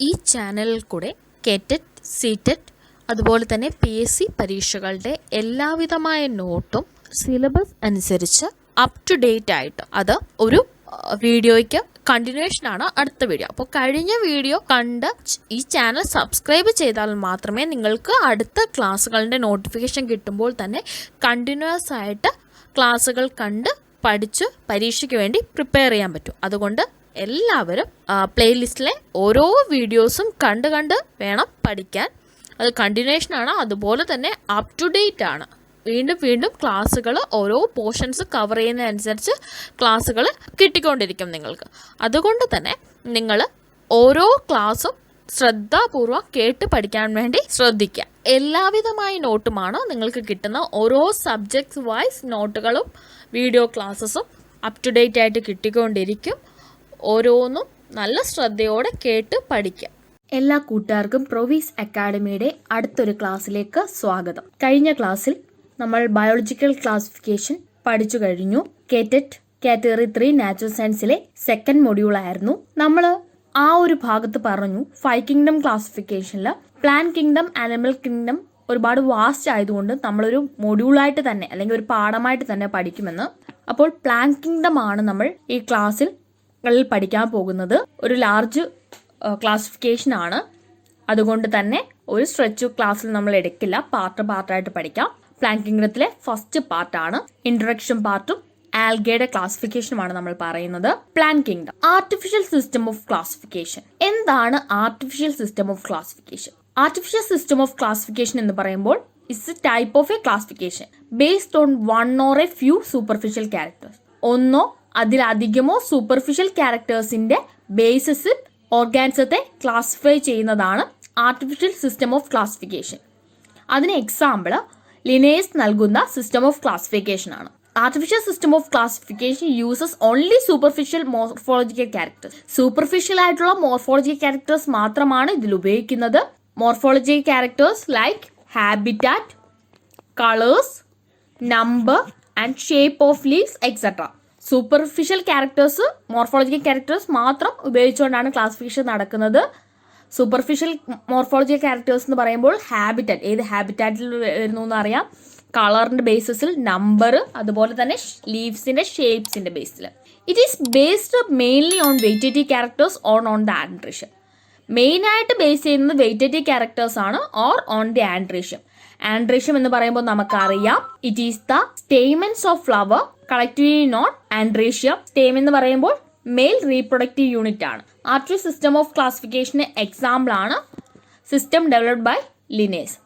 ഈ ചാനലിൽ കൂടെ കേറ്ററ്റ്, സീറ്ററ്റ് അതുപോലെ തന്നെ PSC പരീക്ഷകളുടെ എല്ലാവിധമായ നോട്ടും സിലബസ് അനുസരിച്ച് അപ് ടു ഡേറ്റ് ആയിട്ട് അത് ഒരു വീഡിയോയ്ക്ക് കണ്ടിന്യൂഷനാണ് അടുത്ത വീഡിയോ. അപ്പോൾ കഴിഞ്ഞ വീഡിയോ കണ്ട് ഈ ചാനൽ സബ്സ്ക്രൈബ് ചെയ്താൽ മാത്രമേ നിങ്ങൾക്ക് അടുത്ത ക്ലാസ്സുകളുടെ നോട്ടിഫിക്കേഷൻ കിട്ടുമ്പോൾ തന്നെ കണ്ടിന്യൂസ് ആയിട്ട് ക്ലാസ്സുകൾ കണ്ട് പഠിച്ച് പരീക്ഷയ്ക്ക് വേണ്ടി പ്രിപ്പയർ ചെയ്യാൻ പറ്റും. അതുകൊണ്ട് എല്ലാവരും പ്ലേലിസ്റ്റിലെ ഓരോ വീഡിയോസും കണ്ട് വേണം പഠിക്കാൻ. അത് കണ്ടിന്യൂഷനാണ്, അതുപോലെ തന്നെ അപ് ടു ഡേറ്റ് ആണ്. വീണ്ടും ക്ലാസ്സുകൾ ഓരോ പോർഷൻസ് കവർ ചെയ്യുന്നതനുസരിച്ച് ക്ലാസ്സുകൾ കിട്ടിക്കൊണ്ടിരിക്കും നിങ്ങൾക്ക്. അതുകൊണ്ട് തന്നെ നിങ്ങൾ ഓരോ ക്ലാസ്സും ശ്രദ്ധാപൂർവം കേട്ട് പഠിക്കാൻ വേണ്ടി ശ്രദ്ധിക്കുക. എല്ലാവിധമായ നോട്ടുമാണ് നിങ്ങൾക്ക് കിട്ടുന്ന. ഓരോ സബ്ജക്ട്സ് വൈസ് നോട്ടുകളും വീഡിയോ ക്ലാസ്സസും അപ് ടു ഡേറ്റ് ആയിട്ട് കിട്ടിക്കൊണ്ടിരിക്കും. ഓരോന്നും നല്ല ശ്രദ്ധയോടെ കേട്ട് പഠിക്കുക. എല്ലാ കൂട്ടുകാർക്കും പ്രൊവീസ് അക്കാഡമിയുടെ അടുത്തൊരു ക്ലാസ്സിലേക്ക് സ്വാഗതം. കഴിഞ്ഞ ക്ലാസ്സിൽ നമ്മൾ ബയോളജിക്കൽ ക്ലാസിഫിക്കേഷൻ പഠിച്ചു കഴിഞ്ഞു. കേറ്ററ്റ് കാറ്റഗറി 3 നാച്ചുറൽ സയൻസിലെ സെക്കൻഡ് മൊഡ്യൂൾ ആയിരുന്നു. നമ്മൾ ആ ഒരു ഭാഗത്ത് പറഞ്ഞു 5 കിങ്ഡം ക്ലാസിഫിക്കേഷനിൽ പ്ലാന്റ് കിങ്ഡം, ആനിമൽ കിങ്ഡം ഒരുപാട് വാസ്റ്റ് ആയതുകൊണ്ട് നമ്മളൊരു മൊഡ്യൂളായിട്ട് തന്നെ അല്ലെങ്കിൽ ഒരു പാഠമായിട്ട് തന്നെ പഠിക്കുമെന്ന്. അപ്പോൾ പ്ലാന്റ് കിങ്ഡം ആണ് നമ്മൾ ഈ ക്ലാസ്സിൽ പഠിക്കാൻ പോകുന്നത്. ഒരു ലാർജ് ക്ലാസിഫിക്കേഷൻ ആണ്. അതുകൊണ്ട് തന്നെ ഒരു സ്ട്രെച്ച് ക്ലാസ്സിൽ നമ്മൾ എടുക്കില്ല, പാർട്ടായിട്ട് പഠിക്കാം. പ്ലാന്റ് കിങ്ഡത്തിലെ ഫസ്റ്റ് പാർട്ടാണ്. ഇൻട്രൊഡക്ഷൻ പാർട്ടും ആൽഗയുടെ ക്ലാസിഫിക്കേഷനുമാണ് നമ്മൾ പറയുന്നത്. Plant kingdom. Artificial system of classification. എന്താണ് artificial system of classification? Artificial system of classification എന്ന് പറയുമ്പോൾ it's a type of a classification based on one or a few superficial characters. ഒന്നോ അതിലധികമോ സൂപ്പർഫിഷ്യൽ ക്യാരക്ടേഴ്സിന്റെ ബേസിസിൽ ഓർഗാനിസത്തെ ക്ലാസിഫൈ ചെയ്യുന്നതാണ് ആർട്ടിഫിഷ്യൽ സിസ്റ്റം ഓഫ് ക്ലാസിഫിക്കേഷൻ. അതിന് എക്സാമ്പിൾ ലിനേഴ്സ് നൽകുന്ന സിസ്റ്റം ഓഫ് ക്ലാസിഫിക്കേഷൻ ആണ്. Artificial system of classification uses only superficial morphological characters. Superficial ആയിട്ടുള്ള മോർഫോളജിക്കൽ ക്യാരക്ടേഴ്സ് മാത്രമാണ് ഇതിൽ ഉപയോഗിക്കുന്നത്. Morphological characters like habitat, colours, number and shape of leaves etcetera. Superficial characters, morphological characters മാത്രം ഉപയോഗിച്ചുകൊണ്ടാണ് classification നടക്കുന്നത്. Superficial morphological characters എന്ന് പറയുമ്പോൾ habitat, ഏത് ഹാബിറ്റാറ്റിൽ വരുന്നു എന്ന് അറിയാം. കളറിന്റെ ബേസിസിൽ, നമ്പർ, അതുപോലെ തന്നെ ലീവ്സിന്റെ ഷേപ്സിന്റെ ബേസിൽ. It is based mainly on vegetative characters or on the androecium. Main ആയിട്ട് ബേസ് ചെയ്യുന്നത് വെയിറ്റേറ്റീവ് ക്യാരക്ടേഴ്സ് ആണ് or on the androecium. Androecium എന്ന് പറയുമ്പോൾ നമുക്കറിയാം it is the stamens of flower collectively known androecium. Stamen എന്ന് പറയുമ്പോൾ മെയിൽ റീപ്രൊഡക്റ്റീവ് യൂണിറ്റ് ആണ്. Artificial system of ക്ലാസിഫിക്കേഷന് എക്സാമ്പിൾ ആണ് system developed by Linnaeus.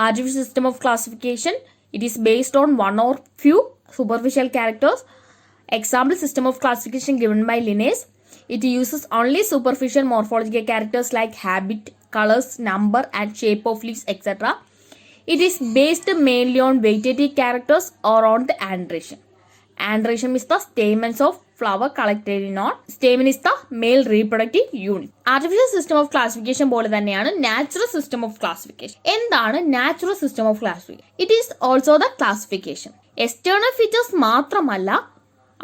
Artificial system of classification, it is based on one or few superficial characters. Example system of classification given by Linnaeus. It uses only superficial morphological characters like habit, colors, number and shape of leaves etc. It is based mainly on veigetative characters or on the androecium. Androecium is the stamens of flower collected in on. Stamen is the male reproductive unit. Artificial system of classification പോലെ തന്നെയാണ് natural system of classification. എന്താണ് natural system of classification? It is also the classification. External features മാത്രമല്ല,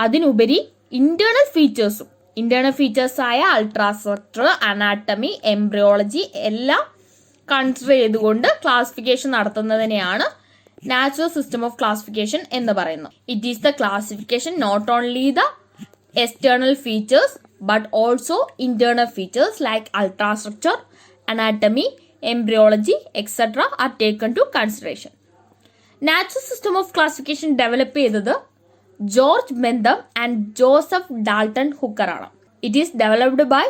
അതിനുപരി internal ഫീച്ചേഴ്സും. Internal features ആയ ultrastructure, anatomy, embryology എല്ലാം consider ചെയ്തുകൊണ്ട് classification നടത്തുന്നതിനെയാണ് നാച്ചുറൽ സിസ്റ്റം ഓഫ് ക്ലാസിഫിക്കേഷൻ എന്ന് പറയുന്നു. It is the classification not only the external features but also internal features like ultrastructure, anatomy, embryology etc. are taken to consideration. Natural system of classification develop ചെയ്തത് George Bentham and Joseph Dalton Hooker ആണ്. It is developed by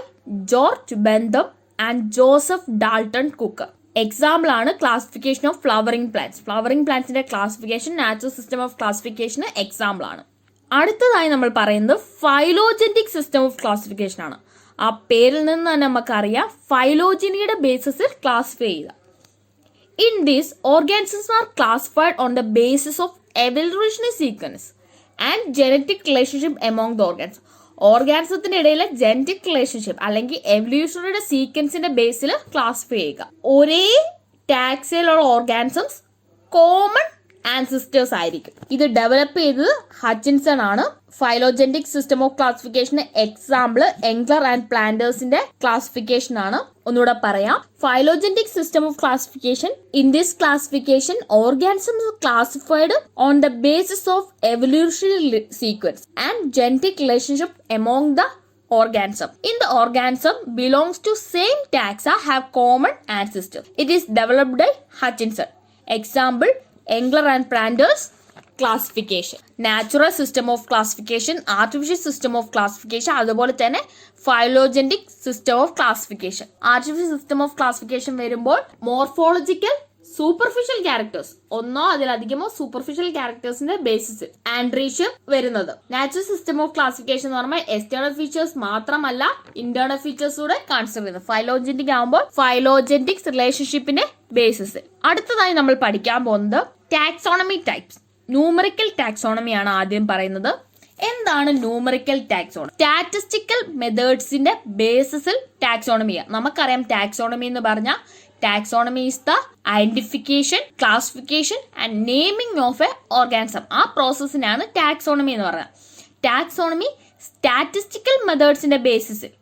George Bentham and Joseph Dalton Hooker. Example ആണ് classification of flowering plants. Flowering പ്ലാന്റ്സിന്റെ classification natural system of ക്ലാസിഫിക്കേഷന് example ആണ്. അടുത്തതായി നമ്മൾ പറയുന്നത് ഫൈലോജന്റിക് system of classification ആണ്. ആ പേരിൽ നിന്ന് തന്നെ നമുക്കറിയാം ഫൈലോജനിയുടെ ബേസിസിൽ ക്ലാസിഫൈ ചെയ്യുക. In this organisms are classified on the basis of evolutionary sequence and genetic relationship among the organs. ഓർഗാനിസത്തിന്റെ ഇടയിലെ ജനറ്റിക് റിലേഷൻഷിപ്പ് അല്ലെങ്കിൽ എവല്യൂഷണറിയുടെ സീക്വൻസിന്റെ ബേസിൽ ക്ലാസിഫൈ ചെയ്യുക. ഒരേ ടാക്സിലുള്ള ഓർഗാനിസംസ് കോമൺ ആൻസിസ്റ്റേഴ്സ് ആയിരിക്കും. ഇത് ഡെവലപ്പ് ചെയ്തത് ഹച്ചിൻസൺ ആണ്. ഫൈലോജെന്റിക് സിസ്റ്റം ഓഫ് ക്ലാസിഫിക്കേഷന് എക്സാമ്പിൾ എംഗ്ലർ ആൻഡ് പ്ലാന്റേഴ്സിന്റെ ക്ലാസിഫിക്കേഷൻ ആണ്. ഒന്നുകൂടെ പറയാം. Phylogenetic system of classification. In this classification organisms classified on the basis of evolutionary sequence and genetic relationship among the organism. In the organism belongs to same taxa have common ancestors. It is developed by Hutchinson. Example Engler and Planters classification. Natural system of classification, artificial system of classification, അതുപോലെ തന്നെ phylogenetic system of classification. Artificial system of classification വരുമ്പോൾ morphological superficial characters, ഒന്നോ അതിലധികമോ superficial ക്യാരക്ടേഴ്സിന്റെ ബേസിസിൽ androecium വരുന്നത്. Natural system of classification എന്ന് പറയുമ്പോൾ external features മാത്രമല്ല ഇന്റേണൽ ഫീച്ചേഴ്സ് കൂടെ കൺസിഡർ ചെയ്യുന്നത്. ഫൈലോജെന്റിക് ആകുമ്പോൾ ഫൈലോജെന്റിക്സ് റിലേഷൻഷിപ്പിന്റെ ബേസിസിൽ. അടുത്തതായി നമ്മൾ പഠിക്കാൻ പോകുന്നത് ടാക്സോണമി ടൈപ്സ്. ന്യൂമറിക്കൽ ടാക്സോണമി ആണ് ആദ്യം പറയുന്നത്. എന്താണ് ന്യൂമറിക്കൽ ടാക്സോണമി? സ്റ്റാറ്റിസ്റ്റിക്കൽ മെത്തേഡ്സിന്റെ ബേസിസിൽ ടാക്സോണമി. നമുക്കറിയാം ടാക്സോണമി എന്ന് പറഞ്ഞാൽ taxonomy is the identification, classification and naming of a organism. ആ പ്രോസസ്സിനാണ് ടാക്സോണമി എന്ന് പറയുന്നത്. ടാക്സോണമി സ്റ്റാറ്റിസ്റ്റിക്കൽ മെത്തേഡ്സിന്റെ ബേസിസിൽ,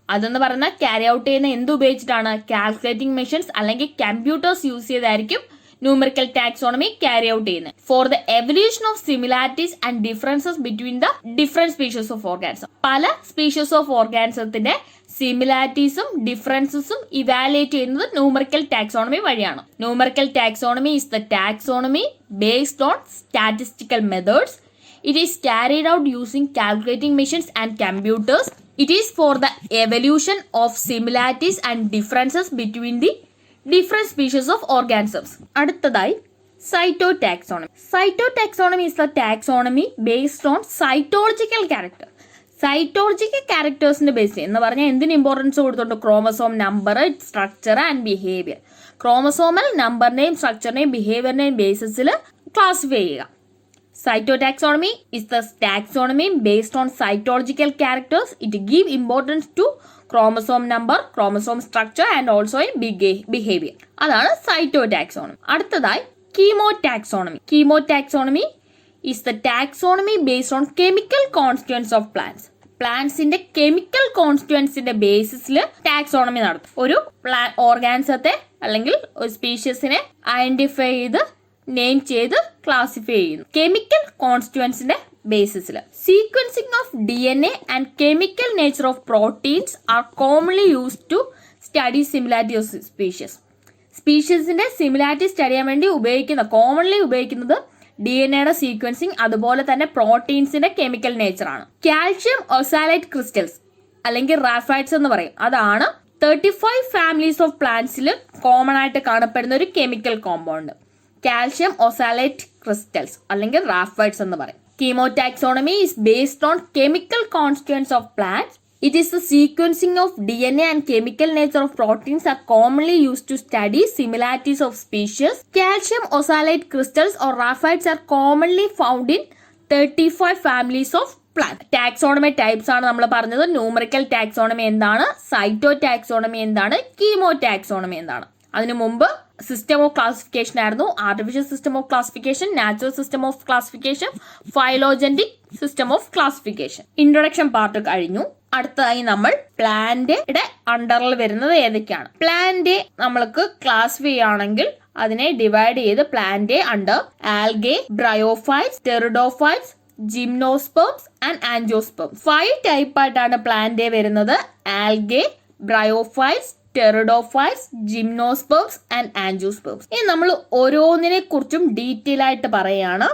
അതെന്ന് പറഞ്ഞാൽ ക്യാരി ഔട്ട് ചെയ്യുന്ന എന്ത് ഉപയോഗിച്ചിട്ടാണ്? കാൽക്കുലേറ്റിംഗ് മെഷീൻസ് അല്ലെങ്കിൽ കമ്പ്യൂട്ടേഴ്സ് യൂസ് ചെയ്തായിരിക്കും ന്യൂമറിക്കൽ ടാക്സോണമി ക്യാരി ഔട്ട് ചെയ്യുന്നത്. For the evolution of similarities and differences between the different species of organism. പല സ്പീഷീസ് ഓഫ് ഓർഗാനിസത്തിന്റെ സിമിലാരിറ്റീസും ഡിഫറൻസസും ഇവാലുവേറ്റ് ചെയ്യുന്നത് ന്യൂമറിക്കൽ ടാക്സോണമി വഴിയാണ്. Numerical taxonomy is the taxonomy based on statistical methods. It is carried out using calculating machines and computers. It is for the evolution of similarities and differences between the different species of organisms. അടുത്തതായി cytotaxonomy. Cytotaxonomy is the taxonomy based on cytological character. Cytological ക്യാരക്ടേഴ്സിന്റെ base എന്ന് പറഞ്ഞാൽ എന്തിന് importance കൊടുത്തിട്ടുണ്ട്? Chromosome number, structure and behaviour. Chromosomal നമ്പറിന്റെയും സ്ട്രക്ചറിന്റെയും ബിഹേവിയറിന്റെയും ബേസിസിൽ ക്ലാസിഫൈ ചെയ്യുക. Cytotaxonomy is the taxonomy based on cytological characters. It give importance to chromosome number, chromosome structure and also in behavior. അതാണ് cytotaxonomy. അടുത്തതായി chemotaxonomy. Chemotaxonomy is the taxonomy based on chemical constituents of plants. പ്ലാന്റ്സിന്റെ chemical കോൺസ്റ്റിറ്റ്യുവൻസിന്റെ ബേസിസിൽ taxonomy നടത്തും. ഒരു ഓർഗാനിസത്തെ അല്ലെങ്കിൽ ഒരു സ്പീഷ്യസിനെ ഐഡന്റിഫൈ ചെയ്ത് നെയിം ചെയ്ത് ക്ലാസിഫൈ ചെയ്യുന്നു കെമിക്കൽ കോൺസ്റ്റിറ്റ്യുവൻസിന്റെ ബേസിസിൽ. Sequencing of DNA and chemical nature of proteins are commonly used to study similarity of species. സ്പീഷ്യസിന്റെ സിമിലാരിറ്റി സ്റ്റഡി ചെയ്യാൻ വേണ്ടി കോമൺലി ഉപയോഗിക്കുന്നത് DNA സീക്വൻസിങ്, അതുപോലെ തന്നെ പ്രോട്ടീൻസിന്റെ കെമിക്കൽ നേച്ചർ ആണ്. കാൽഷ്യം ഒസാലൈറ്റ് ക്രിസ്റ്റൽസ് അല്ലെങ്കിൽ റാഫൈറ്റ്സ് എന്ന് പറയും. അതാണ് 35 ഫാമിലീസ് ഓഫ് പ്ലാന്റ്സിൽ കോമൺ ആയിട്ട് കാണപ്പെടുന്ന ഒരു chemical compound. Calcium oxalate crystals അല്ലെങ്കിൽ റാഫൈറ്റ്സ് എന്ന് പറയും. Chemotaxonomy is based on chemical constituents of plants. It is the sequencing of DNA and chemical nature of proteins are commonly used to study similarities of species. Calcium oxalate crystals or raphides are commonly found in 35 families of plants. Taxonomy types ആണ് നമ്മൾ പറഞ്ഞത്. Numerical taxonomy എന്താണ്, Saito taxonomy എന്താണ്, chemo taxonomy എന്താണ്. അതിനു മുമ്പ് system of classification ആയിരുന്നു. Artificial system of classification, natural system of classification, phylogenetic system of classification. Introduction part കഴിഞ്ഞു. അടുത്തതായി നമ്മൾ പ്ലാന്റിന്റെ അണ്ടറിൽ വരുന്നത് ഏതൊക്കെയാണ്? പ്ലാന്റ് നമ്മൾക്ക് ക്ലാസിഫൈ ചെയ്യുകയാണെങ്കിൽ അതിനെ ഡിവൈഡ് ചെയ്ത് plant under algae, bryophytes, pteridophytes, gymnosperms and angiosperms. 5 type ആയിട്ടാണ് പ്ലാന്റ് വരുന്നത്. Algae, bryophytes, pteridophytes, gymnosperms and angiosperms. ഇനി നമ്മൾ ഓരോന്നിനെ കുറിച്ചും ഡീറ്റെയിൽ ആയിട്ട് പറയുകയാണ്.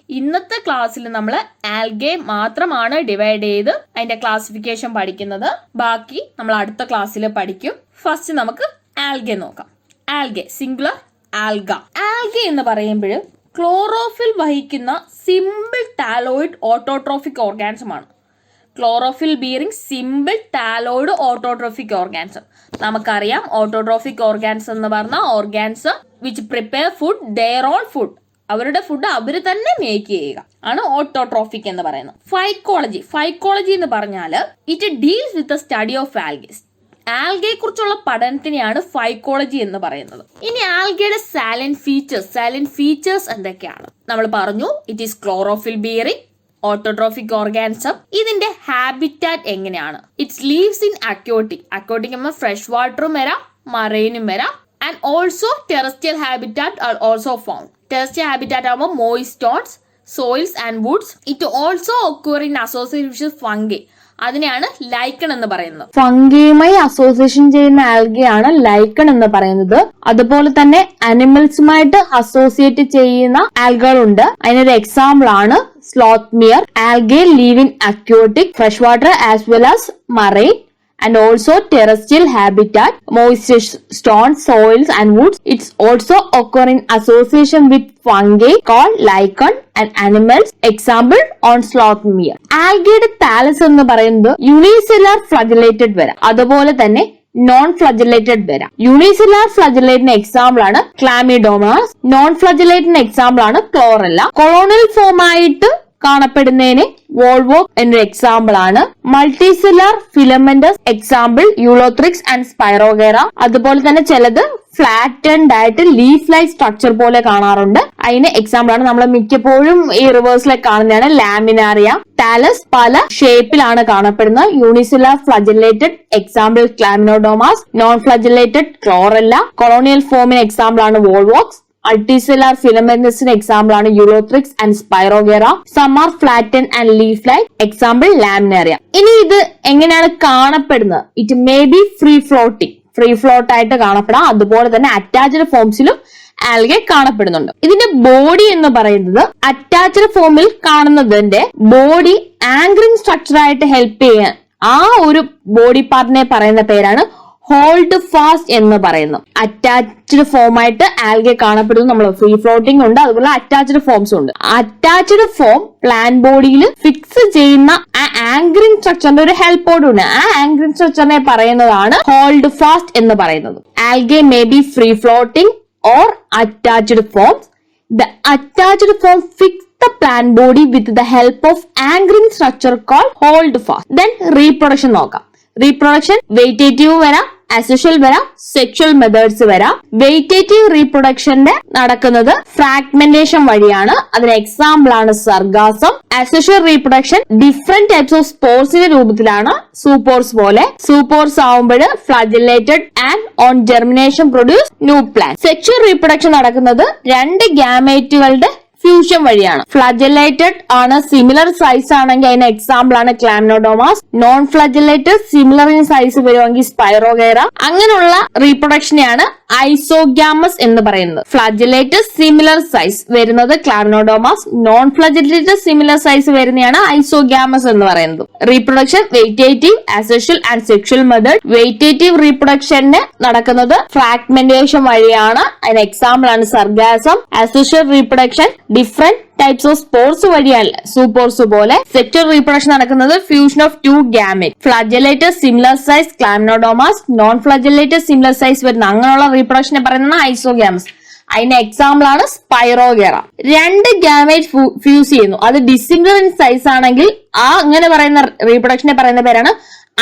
ഇന്നത്തെ ക്ലാസ്സിൽ നമ്മൾ ആൽഗെ മാത്രമാണ് ഡിവൈഡ് ചെയ്ത് അതിന്റെ ക്ലാസിഫിക്കേഷൻ പഠിക്കുന്നത്. ബാക്കി നമ്മൾ അടുത്ത ക്ലാസ്സിൽ പഠിക്കും. ഫസ്റ്റ് നമുക്ക് ആൽഗെ നോക്കാം. Algae singular alga. ആൽഗെ എന്ന് പറയുമ്പോൾ ക്ലോറോഫിൽ വഹിക്കുന്ന സിമ്പിൾ ടാലോയിഡ് ഓട്ടോട്രോഫിക് ഓർഗാനിസം ആണ്. Chlorophyll bearing simple thalloid autotrophic organism. നമുക്കറിയാം ഓട്ടോട്രോഫിക് ഓർഗാനിസം എന്ന് പറഞ്ഞാൽ organism which prepare food their own food. അവരുടെ ഫുഡ് അവർ തന്നെ മേക്ക് ചെയ്യുക ആണ് ഓട്ടോട്രോഫിക് എന്ന് പറയുന്നത്. ഫൈക്കോളജി എന്ന് പറഞ്ഞാൽ it deals with the study of algae. ആൽഗയെ കുറിച്ചുള്ള പഠനത്തിനെയാണ് ഫൈക്കോളജി എന്ന് പറയുന്നത്. ഇനി ആൽഗയുടെ സാലന്റ് ഫീച്ചേഴ്സ് എന്തൊക്കെയാണ്? നമ്മൾ പറഞ്ഞു, it is chlorophyll bearing autotrophic organism. ഇതിന്റെ ഹാബിറ്റാറ്റ് എങ്ങനെയാണ്? ഇറ്റ്സ് ലീവ്സ് ഇൻ അക്വാട്ടിക് എന്ന ഫ്രഷ് വാട്ടറും വരാം, മറൈനും വരാം. And also terrestrial habitat are also found. Terrestrial habitat ആകുമ്പോൾ moist stones, soils and woods. It also occur in association with fungi. അതിനെയാണ് lichen എന്ന് പറയുന്നത്. ഫംഗിയുമായി അസോസിയേഷൻ ചെയ്യുന്ന ആൽഗയാണ് ലൈക്കൺ എന്ന് പറയുന്നത്. അതുപോലെ തന്നെ അനിമൽസുമായിട്ട് അസോസിയേറ്റ് ചെയ്യുന്ന ആൽഗകളുണ്ട്. അതിനൊരു എക്സാമ്പിൾ ആണ് സ്ലോത്മിയർ. Algae live in aquatic fresh water as well as marine and also terrestrial habitat, moist stones, soils and woods. It's also occur in association with fungi called lichen and animals. Example on slothmere. ആൽഗയുടെ thallus എന്ന് പറയുന്നത് unicellular flagellated വരാം, അതുപോലെ തന്നെ non flagellated വരാം. Unicellular ഫ്ലജലേറ്റിന് example ആണ് Chlamydomonas. Non ഫ്ലജലേറ്റിന് എക്സാമ്പിൾ ആണ് ക്ലോറല്ല. കൊളോണിയൽ ഫോം ആയിട്ട് കാണപ്പെടുന്നതിന് വോൾവോക് എന്നൊരു എക്സാമ്പിൾ ആണ്. Multicellular filamentous example Ulothrix and Spirogyra. അതുപോലെ തന്നെ ചിലത് ഫ്ലാറ്റൻഡ് ആയിട്ട് ലീഫ് ലൈക്ക് സ്ട്രക്ചർ പോലെ കാണാറുണ്ട്. അതിന് എക്സാമ്പിൾ ആണ് നമ്മൾ മിക്കപ്പോഴും ഈ റിവേഴ്സിലൊക്കെ കാണുന്നതാണ് ലാമിനാറിയ. താലസ് പല ഷേപ്പിലാണ് കാണപ്പെടുന്നത്. Unicellular flagellated example Chlamydomonas, non flagellated Chlorella. Colonial ഫോമിന് എക്സാമ്പിൾ ആണ് വോൾവോക്സ്. മൾട്ടിസെല്ലുലാർ ഫിലമെന്റസിന് എക്സാമ്പിൾ ആണ് Ulothrix and Spirogyra. Some are flattened and leaf like example Laminaria. ഇനി ഇത് എങ്ങനെയാണ് കാണപ്പെടുന്നത്? It may be free float ആയിട്ട് കാണപ്പെടാം. അതുപോലെ തന്നെ അറ്റാച്ച്ഡ് ഫോംസിലും ആൽഗെ കാണപ്പെടുന്നുണ്ട്. ഇതിന്റെ ബോഡി എന്ന് പറയുന്നത് അറ്റാച്ച്ഡ് ഫോമിൽ കാണുന്നതിന്റെ ബോഡി ആങ്കറിംഗ് സ്ട്രക്ചർ ആയിട്ട് ഹെൽപ്പ് ചെയ്യാൻ ആ ഒരു ബോഡി പാർട്ടിനെ പറയുന്ന പേരാണ് ഹോൾഡ് ഫാസ്റ്റ് എന്ന് പറയുന്നു. അറ്റാച്ച്ഡ് ഫോം ആയിട്ട് ആൽഗെ കാണപ്പെടുന്നു. നമ്മൾ ഫ്രീ ഫ്ലോട്ടിംഗ് ഉണ്ട്, അതുപോലെ അറ്റാച്ച്ഡ് ഫോംസ് ഉണ്ട്. അറ്റാച്ച്ഡ് ഫോം പ്ലാന്റ് ബോഡിയിൽ ഫിക്സ് ചെയ്യുന്ന ആ ആങ്കറിംഗ് സ്ട്രക്ചറിന്റെ ഒരു ഹെൽപ്പോടുണ്ട്. ആ ആങ്കറിംഗ് സ്ട്രക്ചറിനെ പറയുന്നതാണ് ഹോൾഡ് ഫാസ്റ്റ് എന്ന് പറയുന്നത്. Algae may be free floating or attached forms. The attached form fix the plant body with the help of anchoring structure called hold fast. Then reproduction നോക്കാം. Reproduction വെയിറ്റേറ്റീവ് വരാം, asexual വരാം, sexual methods വരാം. വെയിറ്റേറ്റീവ് റീപ്രൊഡക്ഷന്റെ നടക്കുന്നത് fragmentation വഴിയാണ്. അതിന് example ആണ് sargassum. Asexual reproduction different types of സ്പോർസിന്റെ രൂപത്തിലാണ്, സൂപ്പോർസ് പോലെ. സൂപ്പോർസ് ആവുമ്പോൾ flagellated and on germination produce new plant. Sexual reproduction നടക്കുന്നത് രണ്ട് ഗ്യാമേറ്റുകളുടെ ഫ്യൂഷൻ വഴിയാണ്. ഫ്ലജലേറ്റഡ് ആണ്, സിമിലർ സൈസ് ആണെങ്കിൽ അതിന് എക്സാമ്പിൾ ആണ് chlamydomonas. Non flagellated similar in size വരുമെങ്കിൽ സ്പൈറോഗേറ. അങ്ങനെയുള്ള റീപ്രൊഡക്ഷനെയാണ് ഐസോഗ്യാമസ് എന്ന് പറയുന്നത്. ഫ്ലജലേറ്റഡ് സിമിലർ സൈസ് വരുന്നത് chlamydomonas, non flagellated similar size വരുന്നതാണ് ഐസോഗ്യാമസ് എന്ന് പറയുന്നത്. Reproduction vegetative, asexual and sexual method. വെയിറ്റേറ്റീവ് റീപ്രൊഡക്ഷന് നടക്കുന്നത് ഫ്രാഗ്മെന്റേഷൻ വഴിയാണ്. അതിന് എക്സാമ്പിൾ ആണ് sargassum. Asexual reproduction different types of spores വഴിയല്ല, സൂപ്പോർസ് പോലെ. സെക്ഷൽ റീപ്രൊഡക്ഷൻ നടക്കുന്നത് fusion of two gamete. Flagellated similar size chlamydomonas, non flagellated similar size വരുന്ന അങ്ങനെയുള്ള റീപ്രൊഡക്ഷനെ പറയുന്ന ഐസോഗ്യാമസ്. അതിന്റെ എക്സാമ്പിൾ ആണ് സ്പൈറോഗേറ. രണ്ട് ഗ്യാമേറ്റ് ഫ്യൂസ് ചെയ്യുന്നു, അത് ഡിസിമിലർ ഇൻ സൈസ് ആണെങ്കിൽ ആ അങ്ങനെ പറയുന്ന റീപ്രൊഡക്ഷനെ പറയുന്ന പേരാണ്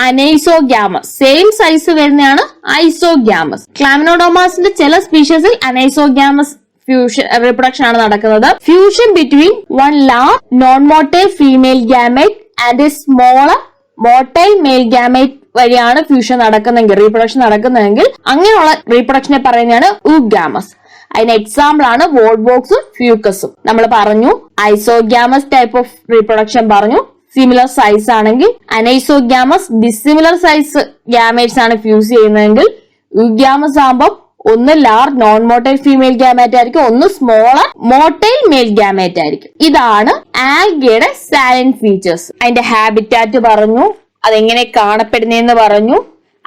അനൈസോഗ്യാമസ്. സെയിം സൈസ് വരുന്നതാണ് ഐസോഗ്യാമസ്. ക്ലാമിനോഡോമാസിന്റെ ചില സ്പീഷീസിൽ അനൈസോഗ്യാമസ് ഫ്യൂഷൻ റീപ്രൊഡക്ഷൻ ആണ് നടക്കുന്നത്. Fusion between one large non motile female gamete and a smaller motile male gamete വഴിയാണ് ഫ്യൂഷൻ നടക്കുന്നെങ്കിൽ, റീപ്രൊഡക്ഷൻ നടക്കുന്നതെങ്കിൽ അങ്ങനെയുള്ള റീപ്രൊഡക്ഷനെ പറയുന്നതാണ് ഊഗ്യാമസ്. അതിന് എക്സാമ്പിൾ ആണ് വോൾവോക്സും ഫ്യൂക്കസും. നമ്മൾ പറഞ്ഞു ഐസോഗ്യാമസ് ടൈപ്പ് ഓഫ് റീപ്രൊഡക്ഷൻ പറഞ്ഞു. സിമിലർ സൈസ് ആണെങ്കിൽ അനൈസോഗ്യാമസ് ഡിസിമിലർ സൈസ് ഗ്യാമേറ്റ്സ് ആണ് ഫ്യൂസ് ചെയ്യുന്നതെങ്കിൽ ഊഗ്യാമസ് ആകുമ്പോൾ ഒന്ന് large non motile female gamete ആയിരിക്കും, ഒന്ന് സ്മോളർ മോട്ടൈൽ മെയിൽ ഗ്യാമേറ്റ് ആയിരിക്കും. ഇതാണ് ആൽഗയുടെ സാലന്റ് ഫീച്ചേഴ്സ്. അതിന്റെ ഹാബിറ്റാറ്റ് പറഞ്ഞു, അതെങ്ങനെ കാണപ്പെടുന്നതെന്ന് പറഞ്ഞു,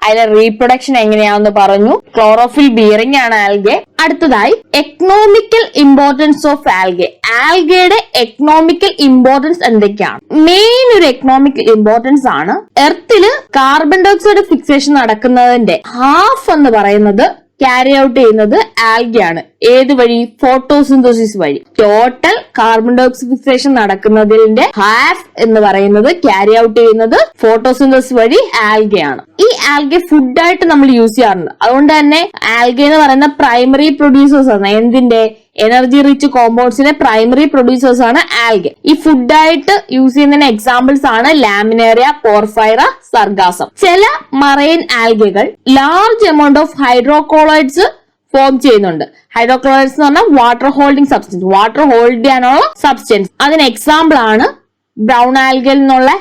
അതിന്റെ റീപ്രൊഡക്ഷൻ എങ്ങനെയാണെന്ന് പറഞ്ഞു. ക്ലോറോഫിൽ ബിയറിംഗ് ആണ് ആൽഗെ. അടുത്തതായി എക്കണോമിക്കൽ ഇമ്പോർട്ടൻസ് ഓഫ് ആൽഗെ. ആൽഗയുടെ എക്കണോമിക്കൽ ഇമ്പോർട്ടൻസ് എന്തൊക്കെയാണ്? മെയിൻ ഒരു എക്കണോമിക്കൽ ഇമ്പോർട്ടൻസ് ആണ് എർത്തില് കാർബൺ ഡയോക്സൈഡ് ഫിക്സേഷൻ നടക്കുന്നതിന്റെ ഹാഫ് എന്ന് പറയുന്നത് ക്യാരി ഔട്ട് ചെയ്യുന്നത് ആൽഗയാണ്. ഏത് വഴി? ഫോട്ടോസിന്തസിസ് വഴി. ടോട്ടൽ കാർബൺ ഡയോക്സൈഡ് ഫിക്സേഷൻ നടക്കുന്നതിന്റെ ഹാഫ് എന്ന് പറയുന്നത് ക്യാരി ഔട്ട് ചെയ്യുന്നത് ഫോട്ടോസിന്തസിസ് വഴി ആൽഗയാണ്. ഈ ആൽഗെ ഫുഡായിട്ട് നമ്മൾ യൂസ് ചെയ്യാറുണ്ട്. അതുകൊണ്ട് തന്നെ ആൽഗ എന്ന് പറയുന്ന പ്രൈമറി പ്രൊഡ്യൂസേഴ്സ് ആണ്. എന്തിന്റെ? എനർജി റിച്ച് കോമ്പൗണ്ട്സിന്റെ പ്രൈമറി പ്രൊഡ്യൂസേഴ്സ് ആണ് ആൽഗെ. ഈ ഫുഡായിട്ട് യൂസ് ചെയ്യുന്നതിന് എക്സാമ്പിൾസ് ആണ് ലാമിനേറിയ, പോർഫൈറ, സർഗാസം. ചില മറൈൻ ആൽഗകൾ large amount of hydrocolloids form ചെയ്യുന്നുണ്ട്. ഹൈഡ്രോക്ലോറൈഡ്സ് എന്ന് പറഞ്ഞാൽ water holding substance, water hold ചെയ്യാനുള്ള സബ്സ്റ്റൻസ്. അതിന് എക്സാമ്പിൾ ആണ് ബ്രൗൺ ആൽഗയിൽ നിന്നുള്ള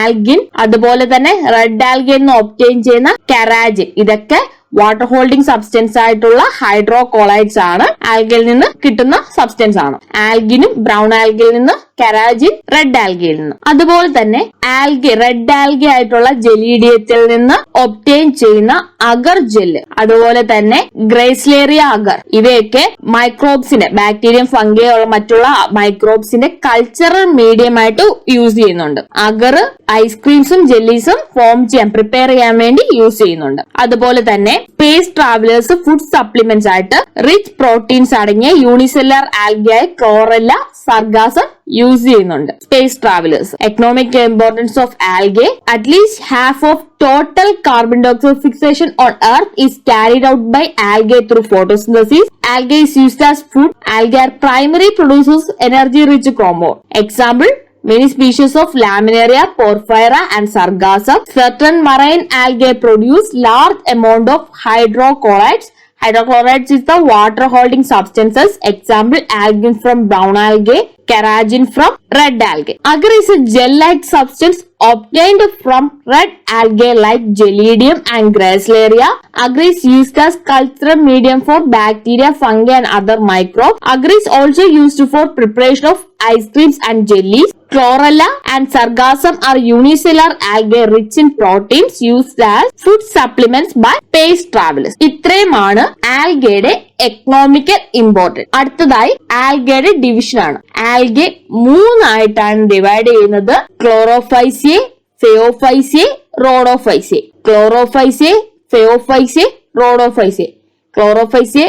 ആൽഗിൻ, അതുപോലെ തന്നെ റെഡ് ആൽഗയിൽ നിന്ന് ഒബ്റ്റെയിൻ ചെയ്യുന്ന കെരാജിൻ. ഇതൊക്കെ വാട്ടർ ഹോൾഡിംഗ് സബ്സ്റ്റൻസ് ആയിട്ടുള്ള ഹൈഡ്രോകോളൈഡ്സ് ആണ്. ആൽഗയിൽ നിന്ന് കിട്ടുന്ന സബ്സ്റ്റൻസ് ആണ്. ആൽഗിനും ബ്രൗൺ ആൽഗയിൽ നിന്ന്, കെരാജിൻ റെഡ് ആൽഗയിൽ നിന്ന്. അതുപോലെ തന്നെ ആൽഗെ, റെഡ് ആൽഗെ ആയിട്ടുള്ള ജലീഡിയത്തിൽ നിന്ന് ഒബ്റ്റെയിൻ ചെയ്യുന്ന അഗർ ജെല്ല്, അതുപോലെ തന്നെ ഗ്രേസ്ലേറിയ അഗർ, ഇവയൊക്കെ മൈക്രോബ്സിന്റെ, ബാക്ടീരിയം, ഫംഗി മറ്റുള്ള മൈക്രോബ്സിന്റെ കൾച്ചറൽ മീഡിയം ആയിട്ട് യൂസ് ചെയ്യുന്നുണ്ട്. അഗർ ഐസ്ക്രീംസും ജെല്ലീസും ഫോം ചെയ്യാൻ, പ്രിപ്പയർ ചെയ്യാൻ വേണ്ടി യൂസ് ചെയ്യുന്നുണ്ട്. അതുപോലെ തന്നെ സ്പേസ് ട്രാവലേഴ്സ് ഫുഡ് സപ്ലിമെന്റ്സ് ആയിട്ട് റിച്ച് പ്രോട്ടീൻസ് അടങ്ങിയ യൂണിസെല്ലുലാർ ആൽഗയായ ക്ലോറല്ല, സർഗാസം യൂസ് ചെയ്യുന്നുണ്ട്. Space travellers. Economic importance of algae. At least half of total carbon dioxide fixation on earth is carried out by algae through photosynthesis. Algae is used as food. Algae are primary producers energy rich compound. Example, many species of Laminaria, Porphyra and Sargassum. Certain marine algae produce large amount of hydrochlorides. Hydrochlorides is the water holding substances. Example, algin from brown algae, carrageen from red algae. Agar is a gel-like substance obtained from red algae like Gelidium and Gracilaria. Agar is used as cultural medium for bacteria, fungi and other microbes. Agar is also used for preparation of ice creams and jellies. Chlorella and Sargassum are unicellular algae rich in proteins used as food supplements by space travelers. ഇത്രയുമാണ് ആൽഗയുടെ economical importance. അടുത്തതായി ആൽഗയുടെ division ആണ്. Algae മൂന്നായിട്ടാണ് divide ചെയ്യുന്നത്. Chlorophyceae, phaeophyceae, rhodophyceae. Chlorophyceae, phaeophyceae, rhodophyceae. Chlorophyceae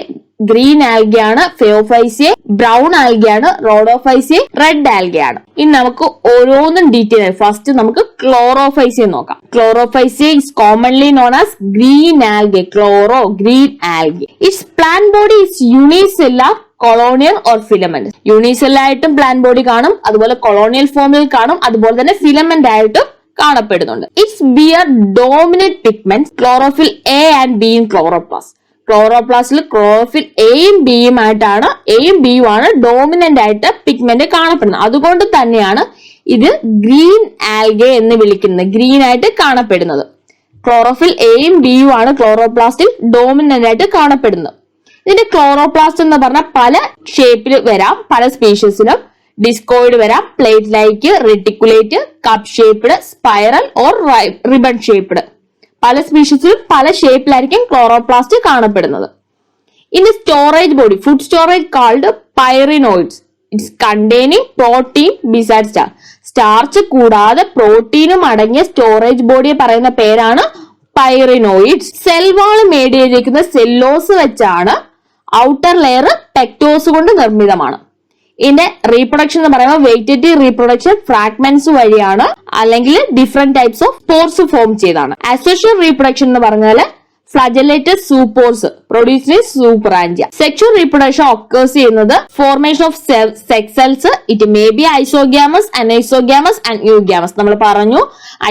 green ആൽഗയാണ്, phaeophyceae brown ആൽഗയാണ്, rhodophyceae red ആൽഗയാണ്. ഇനി നമുക്ക് ഓരോന്നും ഡീറ്റെയിൽ ആയി ഫസ്റ്റ് നമുക്ക് ക്ലോറോഫൈസിയെ നോക്കാം. Chlorophyceae is commonly known as green algae. Chloro, green algae. Its plant body is unicellular, colonial or filament. Unicellular ആയിട്ടും പ്ലാന്റ് ബോഡി കാണും, അതുപോലെ കൊളോണിയൽ ഫോമിൽ കാണും, അതുപോലെ തന്നെ ഫിലമെന്റ് ആയിട്ടും കാണപ്പെടുന്നുണ്ട്. Its bear dominant pigments chlorophyll a and b in chloroplast. ക്ലോറോപ്ലാസ്റ്റിൽ ക്ലോറോഫിൽ എയും ബിയും ആയിട്ടാണ്, എയും ബിയും ആണ് ഡോമിനന്റ് ആയിട്ട് പിഗ്മെന്റ് കാണപ്പെടുന്നത്. അതുകൊണ്ട് തന്നെയാണ് ഇത് ഗ്രീൻ ആൽഗെ എന്ന് വിളിക്കുന്നത്, ഗ്രീൻ ആയിട്ട് കാണപ്പെടുന്നത്. ക്ലോറോഫിൽ എയും ബിയും ആണ് ക്ലോറോപ്ലാസ്റ്റിൽ ഡോമിനന്റ് ആയിട്ട് കാണപ്പെടുന്നത്. ഇതിന്റെ ക്ലോറോപ്ലാസ്റ്റ് എന്ന് പറഞ്ഞാൽ പല ഷേപ്പിൽ വരാം, പല സ്പീഷീസിലും. ഡിസ്കോയിഡ് വരാം, plate like, reticulate, cup shaped, spiral or ribbon shaped. പല സ്പീഷീസിലും പല ഷേപ്പിലായിരിക്കും ക്ലോറോപ്ലാസ്റ്റ് കാണപ്പെടുന്നത്. In storage body, food storage called pyrenoids. It's containing protein beside starch. Starch കൂടാതെ പ്രോട്ടീനും അടങ്ങിയ സ്റ്റോറേജ് ബോഡിയെ പറയുന്ന പേരാണ് പൈറിനോയിഡ്സ്. സെൽ വാൾ മേഡ് ചെയ്തിരിക്കുന്ന സെല്ലോസ് വെച്ചാണ്. ഔട്ടർ ലെയർ ടെക്ടോസ് കൊണ്ട് നിർമ്മിതമാണ്. ഇതിന്റെ റീപ്രൊഡക്ഷൻ എന്ന് പറയുമ്പോൾ വെജിറ്റേറ്റീവ് റീപ്രൊഡക്ഷൻ ഫ്രാഗ്മെന്റ്സ് വഴിയാണ്, അല്ലെങ്കിൽ different types of spores form ചെയ്താണ്. അസോഷ്യൽ റീപ്രൊഡക്ഷൻ എന്ന് പറഞ്ഞാൽ flagellated zoospores produce zoosporangia. Sexual reproduction occurs ചെയ്യുന്നത് formation of sex cells. It may be isogamous, anisogamous and oogamous. നമ്മൾ പറഞ്ഞു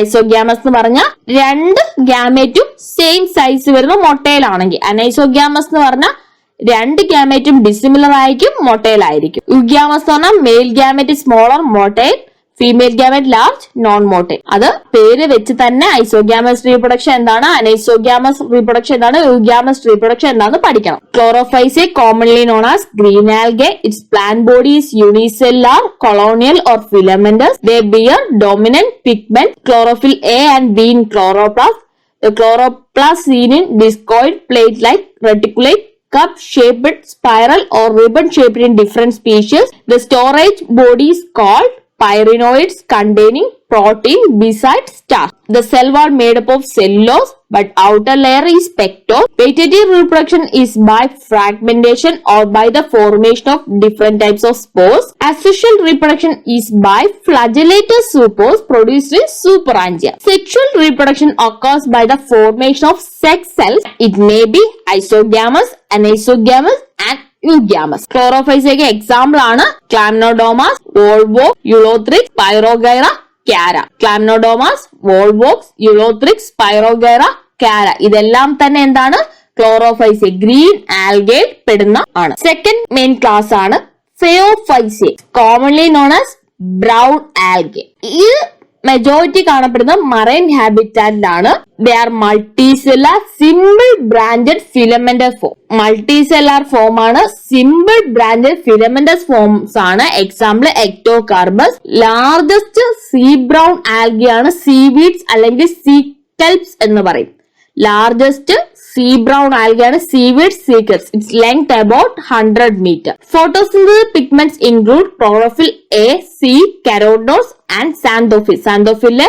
ഐസോഗ്യാമസ് എന്ന് പറഞ്ഞാൽ രണ്ട് ഗ്യാമേറ്റും സെയിം സൈസ് വരുന്ന മൊട്ടയിലാണെങ്കിൽ, അനൈസോഗ്യാമസ് എന്ന് പറഞ്ഞാൽ രണ്ട് ഗ്യാമേറ്റും ഡിസിമിലർ ആയിരിക്കും, മൊട്ടൈൽ ആയിരിക്കും. യുഗ്യാമസ് എന്ന് പറഞ്ഞാൽ male gamete smaller, motile. Female gamete large, non motile. അത് പേര് വെച്ച് തന്നെ ഐസോഗ്യാമസ് റീപ്രൊഡക്ഷൻ എന്താണ്, അനൈസോഗ്യാമസ് റീപ്രൊഡക്ഷൻ എന്താണ്, യുഗ്യാമസ് റീപ്രൊഡക്ഷൻ എന്താണെന്ന് പഠിക്കണം. Chlorophyceae commonly known as green algae. Its plant body is unicellular, colonial or filamentous. They bear dominant pigment chlorophyll a and b in chloroplast. The chloroplast seen in discoid, plate-like, reticulate, cup-shaped, spiral or ribbon-shaped in different species. The storage body is called pyrenoids containing protein besides starch. The cell wall made up of cellulose, but outer layer is pectose. Vegetative reproduction is by fragmentation or by the formation of different types of spores. Asexual reproduction is by flagellated spores produced in superangia. Sexual reproduction occurs by the formation of sex cells. It may be isogamous, anisogamous and eugamous. Chlorophyce's example ആണ് Chlamydomonas, Volvox, Ulothrix, Spirogyra, Cara. Chlamydomonas, Volvox, Ulothrix, Spirogyra, Cara. ഇതെല്ലാം തന്നെ എന്താണ്? ക്ലോറോഫൈസെ, green ആൽഗേഡ് പെടുന്ന ആണ്. Second main class ആണ് phaeophyceae, commonly known as brown algae. ഇത് majority കാണപ്പെടുന്ന marine ഹാബിറ്റാറ്റിലാണ്. They are multicellular simple branched filamentous form. Multicellular form ആണ്, സിമ്പിൾ ബ്രാഞ്ചഡ് ഫിലമെന്റസ് ഫോംസ് ആണ്. Example ectocarpus. Largest sea brown algae ആണ് seaweeds അല്ലെങ്കിൽ sea kelps എന്ന് പറയും. ലാർജസ്റ്റ് സീ ബ്രൗൺ ആൽഗയാണ് seaweed sea kelps. Its length about 100 metre. Photosynthesis pigments include chlorophyll a, c, carotenoids and xanthophyll. Xanthophyll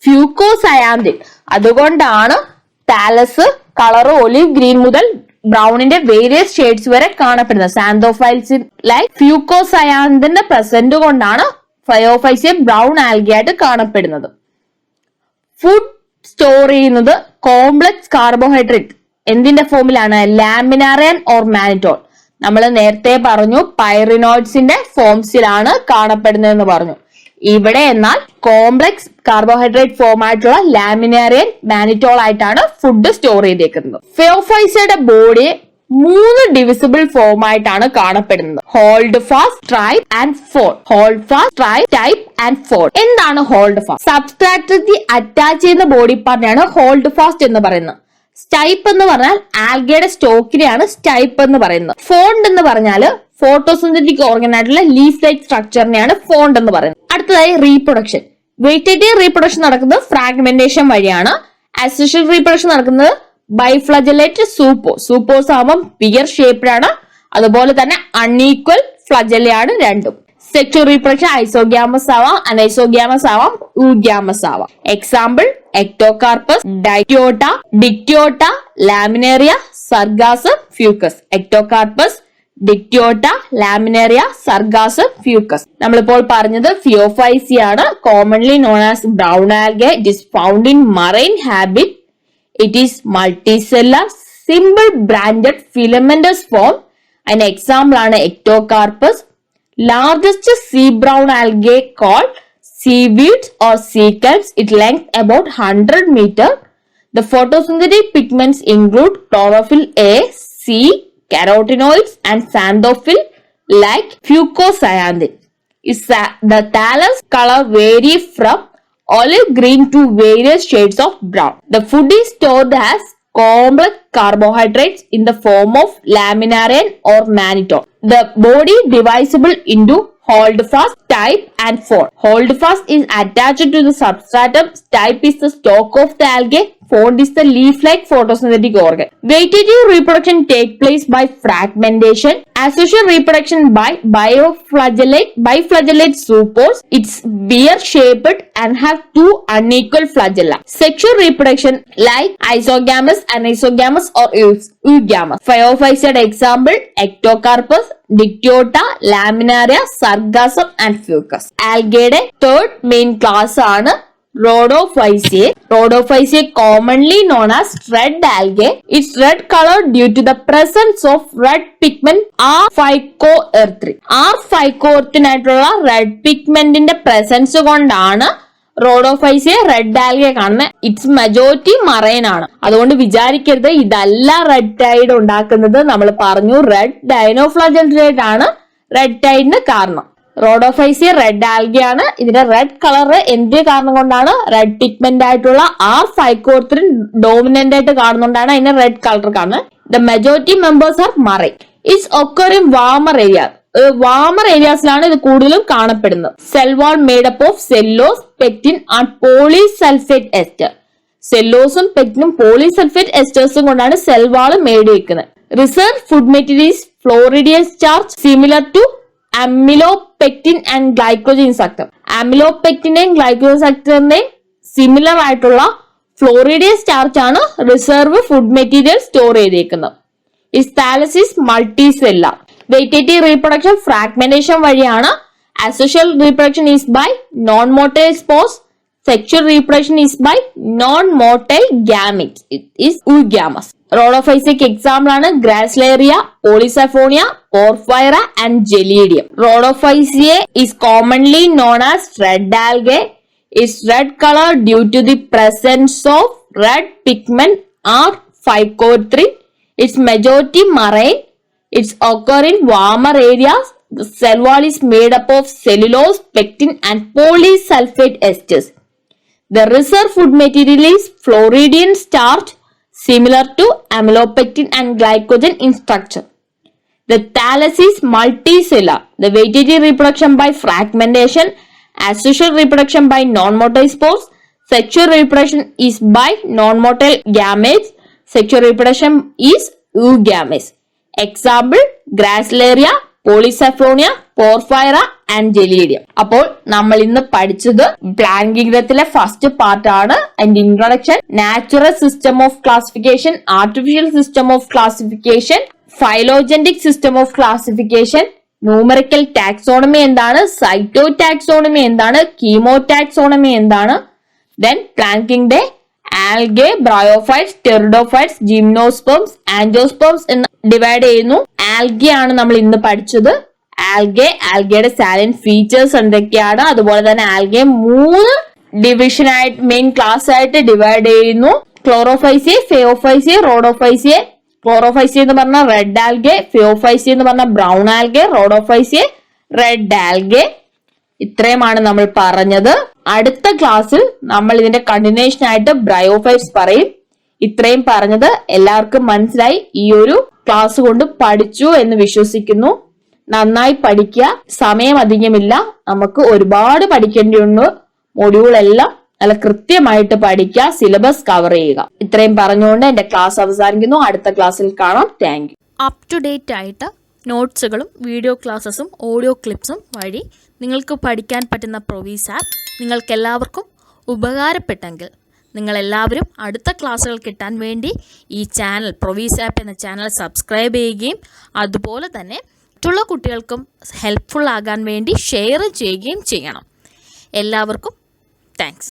fucoxanthin. അതുകൊണ്ടാണ് thallus colour olive green മുതൽ ബ്രൗണിന്റെ various shades വരെ കാണപ്പെടുന്നത്. സാന്തോഫൈൽസിലെ ഫ്യൂക്കോസയാന്തിന്റെ present കൊണ്ടാണ് ഫയോഫൈസെ ബ്രൗൺ ആൽഗയായിട്ട് കാണപ്പെടുന്നത്. ഫുഡ് സ്റ്റോർ ചെയ്യുന്നത് കോംപ്ലക്സ് കാർബോഹൈഡ്രേറ്റ് എന്തിന്റെ ഫോമിലാണ്? ലാമിനാറിയൻ ഓർ മാനിറ്റോൾ. നമ്മൾ നേരത്തെ പറഞ്ഞു പൈറിനോയിഡ്സിന്റെ ഫോംസിലാണ് കാണപ്പെടുന്നതെന്ന് പറഞ്ഞു. ഇവിടെ എന്നാൽ കോംപ്ലക്സ് കാർബോഹൈഡ്രേറ്റ് ഫോം ആയിട്ടുള്ള ലാമിനാറിയൻ മാനിറ്റോൾ ആയിട്ടാണ് ഫുഡ് സ്റ്റോർ ചെയ്തേക്കുന്നത്. ഫെയോഫൈസയുടെ ബോഡി 3 ഡിവിസിബിൾ ഫോം ആയിട്ടാണ് കാണപ്പെടുന്നത്. ഹോൾഡ് ഫാസ്റ്റ്, ട്രൈപ്പ് ആൻഡ് ഫോൾഡ്. ഹോൾഡ് ഫാസ്റ്റ്, ട്രൈപ്പ്, ടൈപ്പ് ആൻഡ് ഫോൾഡ്. എന്താണ് ഹോൾഡ് ഫാസ്റ്റ്? സബ്സ്ട്രാറ്റത്തി അറ്റാച്ച് ചെയ്യുന്ന ബോഡി പാർട്ടിനാണ് ഹോൾഡ് ഫാസ്റ്റ് എന്ന് പറയുന്നത്. സ്റ്റൈപ്പ് എന്ന് പറഞ്ഞാൽ ആൽഗയുടെ സ്റ്റോക്കിനെയാണ് സ്റ്റൈപ്പ് എന്ന് പറയുന്നത്. ഫോണ്ട് എന്ന് പറഞ്ഞാൽ ഫോട്ടോസിന്തറ്റിക് ഓർഗൻ ആയിട്ടുള്ള ലീഫ് ലൈക്ക് സ്ട്രക്ചറിനെയാണ് ഫോണ്ട് എന്ന് പറയുന്നത്. അടുത്തതായി റീപ്രൊഡക്ഷൻ. വെജിറ്റേറ്റീവ് റീപ്രൊഡക്ഷൻ നടക്കുന്നത് ഫ്രാഗ്മെന്റേഷൻ വഴിയാണ്. അസെക്ഷൽ റീപ്രൊഡക്ഷൻ നടക്കുന്നത് ബൈഫ്ലജലേറ്റ് സൂപ്പോസ്. സൂപ്പോസ് ആവുമ്പോൾ പിയർ ഷേപ്ഡ് ആണ്. അതുപോലെ തന്നെ അൺഈക്വൽ ഫ്ലജലയാണ് രണ്ടും. സെക്ഷൽ റീപ്രൊഡക്ഷൻ ഐസോഗ്യാമസ് ആവാം, അനൈസോഗ്യാമസ് ആവാം, യൂഗ്യാമസ് ആവാം. Example ectocarpus, dictyota, dictyota, laminaria, sargassum, fucus. Ectocarpus, dictyota, laminaria, sargassum, fucus. നമ്മളിപ്പോൾ പറഞ്ഞത് ഫിയോഫൈസിയാണ്, commonly known as brown algae. It is found in marine habit. It is multicellular, simple branched filamentous form. An example ആണ് Ectocarpus. Largest sea brown algae called seaweeds or sea kelps. It length about 100 meter. The photosynthetic pigments include chlorophyll A, C, carotenoids and xanthophyll like fucosyanthin. The thallus color vary from olive green to various shades of brown. The food is stored as complex carbohydrates in the form of laminarian or mannitol. The body divisible into holdfast, type and fold. Holdfast is attached to the substratum. Type is the stalk of the algae. Fold is the leaf-like photosynthetic organ. Vegetative reproduction takes place by fragmentation. Asexual reproduction by biflagellate zoospores. It's beer-shaped and have 2 unequal flagella. Sexual reproduction like isogamous, anisogamous or eugamous. Phaeophyseid example Ectocarpus, Dictyota, Laminaria, Sargassum and Fucus. Algae third main class ആണ് Rhodophyceae. Rhodophyceae commonly known as red algae. It's red color due to the presence of red pigment R-phycoerythrin. R-phycoerythrin ആയിട്ടുള്ള red pigmentന്റെ presence കൊണ്ടാണ് റോഡോഫൈസിയെ red algae കാണുന്നത്. It's majority marine ആണ്. അതുകൊണ്ട് വിചാരിക്കരുത് ഇതല്ല red Tide ഉണ്ടാക്കുന്നത്. നമ്മൾ പറഞ്ഞു റെഡ് ഡൈനോഫ്ലാജെല്ലേറ്റ് ആണ് റെഡ് ടൈഡിന് കാരണം. Rhodophyceae red ആൽഗയാണ്. ഇതിന്റെ റെഡ് കളർ എന്ത് കാരണം കൊണ്ടാണ്? റെഡ് പിഗ്മെന്റ് ആയിട്ടുള്ള R-phycoerythrin ഡോമിനന്റ് ആയിട്ട് കാണുന്നതുകൊണ്ടാണ് അതിന് റെഡ് കളർ കാണുന്നത്. The majority members are marine. Its occur in warmer area. Warmer ഏരിയാസിലാണ് ഇത് കൂടുതലും കാണപ്പെടുന്നത്. Cell wall made up of cellulose, pectin and polysulphate ester. സെല്ലോസും പെക്റ്റിനും പോളിസൾഫേറ്റ് എസ്റ്റേഴ്സും കൊണ്ടാണ് സെൽ വാൾ മേടിയിരിക്കുന്നത്. Research food material is floridean starch similar to amylopectin and glycogen സക്തം. അമിലോപെക്റ്റിന്റെയും ഗ്ലൈക്കോജൻ സക്തറിന്റെയും സിമിലർ ആയിട്ടുള്ള ഫ്ലോറിഡിയൻ സ്റ്റാർച്ച് ആണ് റിസർവ് ഫുഡ് മെറ്റീരിയൽ സ്റ്റോർ ചെയ്തേക്കുന്നത്. ഈ thallus is multicellular. Vegetative reproduction fragmentation വഴിയാണ്. Asexual reproduction is by non motile spores. Sexual reproduction is by non motile gametes. It is oogamous. റോഡോഫൈസിക് example ആണ് gracilaria, polysiphonia, porphyra and gelidium. Rhodophyceae is commonly known as red algae. Its red color due to the presence of red pigment R503. Its majority marine. It's occur in warmer areas. The cell wall is made up of cellulose, pectin and polysulfate esters. The reserve food material is Floridian starch, similar to amylopectin and glycogen in structure. The thallus is multicellular. The vegetative reproduction by fragmentation, asexual reproduction by non-motile spores, sexual reproduction is by non-motile gametes, sexual reproduction is oogamous. Example, Gracilaria, polysiphonia, porphyra and gelidium. അപ്പോൾ നമ്മൾ ഇന്ന് പഠിച്ചത് plant കിങ്ഡത്തിലെ first part ആണ്. അതിന്റെ introduction, natural system of classification, artificial system of classification, phylogenetic system of classification, numerical taxonomy എന്താണ്, Saito taxonomy എന്താണ്, chemo taxonomy എന്താണ്, then plant kingdom algae, bryophytes, pteridophytes, gymnosperms, angiosperms എന്ന് ഡിവൈഡ് ചെയ്യുന്നു. Algae ആണ് നമ്മൾ ഇന്ന് പഠിച്ചത്. ആൽഗയുടെ സാലന്റ് ഫീച്ചേഴ്സ് എന്തൊക്കെയാണ്, അതുപോലെ തന്നെ ആൽഗെ 3 ഡിവിഷൻ ആയിട്ട് മെയിൻ ക്ലാസ് ആയിട്ട് ഡിവൈഡ് ചെയ്യുന്നു. Chlorophyceae, phaeophyceae, റോഡോഫൈസിയെ. ക്ലോറോഫൈസി എന്ന് പറഞ്ഞാൽ റെഡ് ആൽഗെ, ഫെയോഫൈസി എന്ന് പറഞ്ഞാൽ ബ്രൗൺ ആൽഗെ, റോഡോഫൈസിയെ റെഡ് ആൽഗെ. ഇത്രയുമാണ് നമ്മൾ പറഞ്ഞത്. അടുത്ത ക്ലാസ്സിൽ നമ്മൾ ഇതിന്റെ കണ്ടിന്യൂഷൻ ആയിട്ട് ബ്രയോഫൈറ്റ്സ് പറയും. ഇത്രയും പറഞ്ഞത് എല്ലാവർക്കും മനസ്സിലായി. ഈ ഒരു ക്ലാസ് കൊണ്ട് പഠിച്ചു എന്ന് വിശ്വസിക്കുന്നു. നന്നായി പഠിക്കുക. സമയം അധികമില്ല, നമുക്ക് ഒരുപാട് പഠിക്കേണ്ടിയുണ്ട്. മൊഡ്യൂൾ എല്ലാം നല്ല കൃത്യമായിട്ട് പഠിക്കുക, സിലബസ് കവർ ചെയ്യുക. ഇത്രയും പറഞ്ഞുകൊണ്ട് എന്റെ ക്ലാസ് അവസാനിക്കുന്നു. അടുത്ത ക്ലാസ്സിൽ കാണാം. Thank you. Up to date ആയിട്ട് നോട്ട്സുകളും വീഡിയോ ക്ലാസ്സസും ഓഡിയോ ക്ലിപ്സും വഴി നിങ്ങൾക്ക് പഠിക്കാൻ പറ്റുന്ന പ്രൊവീസ് ആപ്പ് നിങ്ങൾക്കെല്ലാവർക്കും ഉപകാരപ്പെട്ടെങ്കിൽ നിങ്ങളെല്ലാവരും അടുത്ത ക്ലാസ്സുകൾ കിട്ടാൻ വേണ്ടി ഈ ചാനൽ, പ്രൊവീസ് ആപ്പ് എന്ന ചാനൽ സബ്സ്ക്രൈബ് ചെയ്യുകയും അതുപോലെ തന്നെ മറ്റുള്ള കുട്ടികൾക്കും ഹെൽപ്ഫുൾ ആകാൻ വേണ്ടി ഷെയർ ചെയ്യുകയും ചെയ്യണം. എല്ലാവർക്കും താങ്ക്സ്.